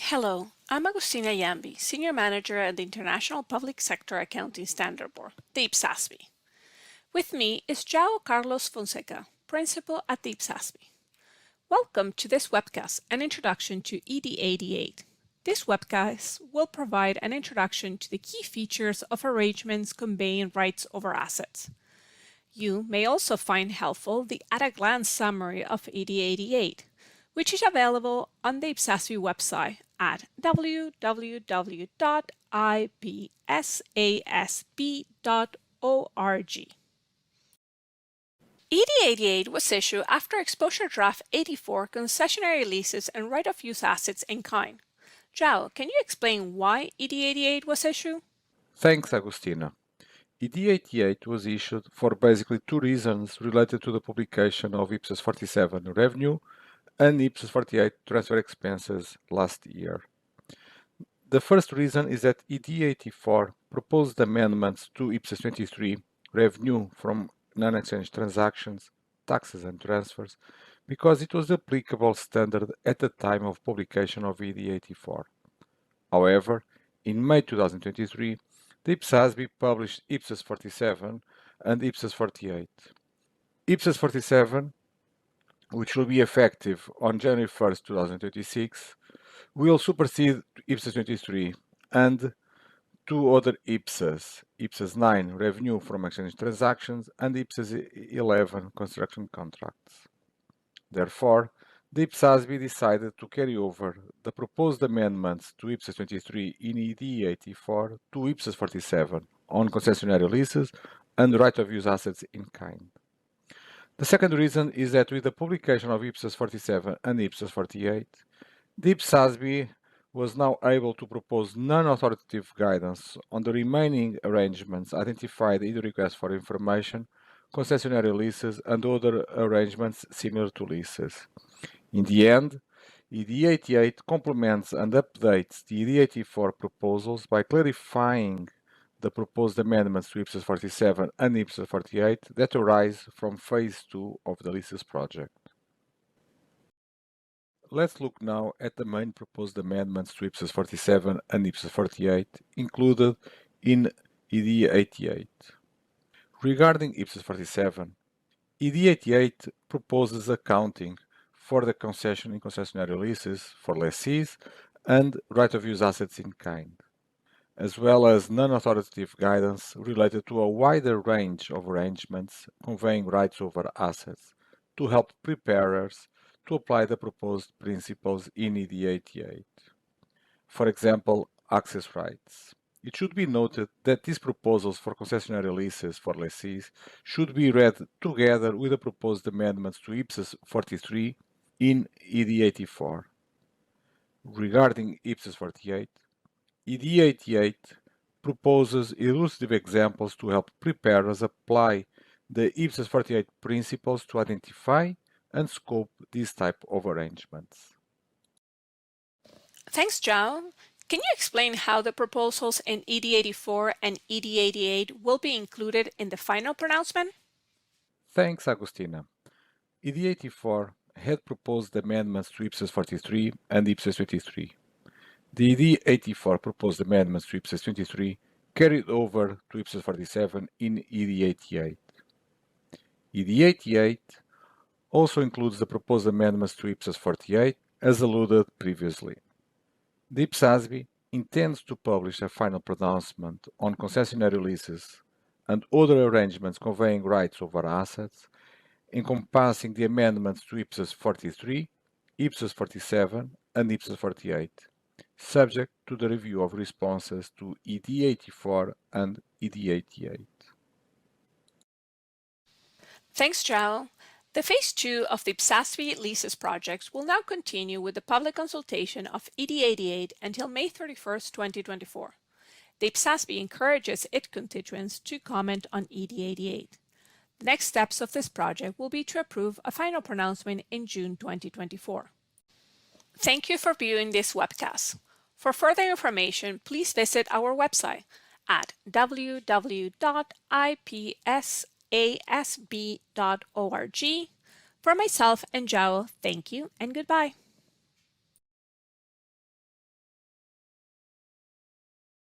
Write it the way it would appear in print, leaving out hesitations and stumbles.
Hello, I'm Agustina Llambi, Senior Manager at the International Public Sector Accounting Standard Board, the IPSAS. With me is João Carlos Fonseca, Principal at the IPSAS. Welcome to this webcast, an introduction to ED88. This webcast will provide an introduction to the key features of arrangements conveying rights over assets. You may also find helpful the at-a-glance summary of ED88, which is available on the IPSAS website at www.ipsasb.org. ED88 was issued after Exposure Draft 84 concessionary leases and right-of-use assets in kind. João, can you explain why ED88 was issued? Thanks, Agustina. ED88 was issued for basically two reasons related to the publication of IPSAS 47 revenue and IPSAS 48 transfer expenses last year. The first reason is that ED84 proposed amendments to IPSAS 23 revenue from non-exchange transactions, taxes and transfers because it was the applicable standard at the time of publication of ED84. However, in May 2023, the IPSAS published IPSAS 47 and IPSAS 48. IPSAS 47, which will be effective on January 1st, 2026, will supersede IPSAS 23 and two other IPSAS, IPSAS 9 revenue from exchange transactions and IPSAS 11 construction contracts. Therefore, the IPSAS decided to carry over the proposed amendments to IPSAS 23 in ED84 to IPSAS 47 on concessionary leases and right-of-use assets in kind. The second reason is that with the publication of IPSAS 47 and IPSAS 48, the IPSAS was now able to propose non-authoritative guidance on the remaining arrangements identified in the request for information, concessionary leases, and other arrangements similar to leases. In the end, ED88 complements and updates the ED84 proposals by clarifying the proposed amendments to IPSAS 47 and IPSAS 48 that arise from Phase 2 of the leases project. Let's look now at the main proposed amendments to IPSAS 47 and IPSAS 48 included in ED88. Regarding IPSAS 47, ED88 proposes accounting for the concession in concessionary leases for lessees and right-of-use assets in kind, as well as non-authoritative guidance related to a wider range of arrangements conveying rights over assets to help preparers to apply the proposed principles in ED88. For example, access rights. It should be noted that these proposals for concessionary leases for lessees should be read together with the proposed amendments to IPSAS 43 in ED84. Regarding IPSAS 48, ED88 proposes illustrative examples to help preparers apply the IPSAS 48 principles to identify and scope these type of arrangements. Thanks, João. Can you explain how the proposals in ED84 and ED88 will be included in the final pronouncement? Thanks, Agustina. ED84 had proposed amendments to IPSAS 43 and IPSAS 23. The ED84 proposed amendments to IPSAS 23 carried over to IPSAS 47 in ED88. ED88 also includes the proposed amendments to IPSAS 48 as alluded previously. The IPSAS intends to publish a final pronouncement on concessionary leases and other arrangements conveying rights over assets, encompassing the amendments to IPSAS 43, IPSAS 47, and IPSAS 48, subject to the review of responses to ED84 and ED88. Thanks, João. The Phase 2 of the IPSAS leases projects will now continue with the public consultation of ED88 until May 31st, 2024. The IPSAS encourages its constituents to comment on ED88. The next steps of this project will be to approve a final pronouncement in June 2024. Thank you for viewing this webcast. For further information, please visit our website at www.ipsasb.org. For myself and João, thank you and goodbye.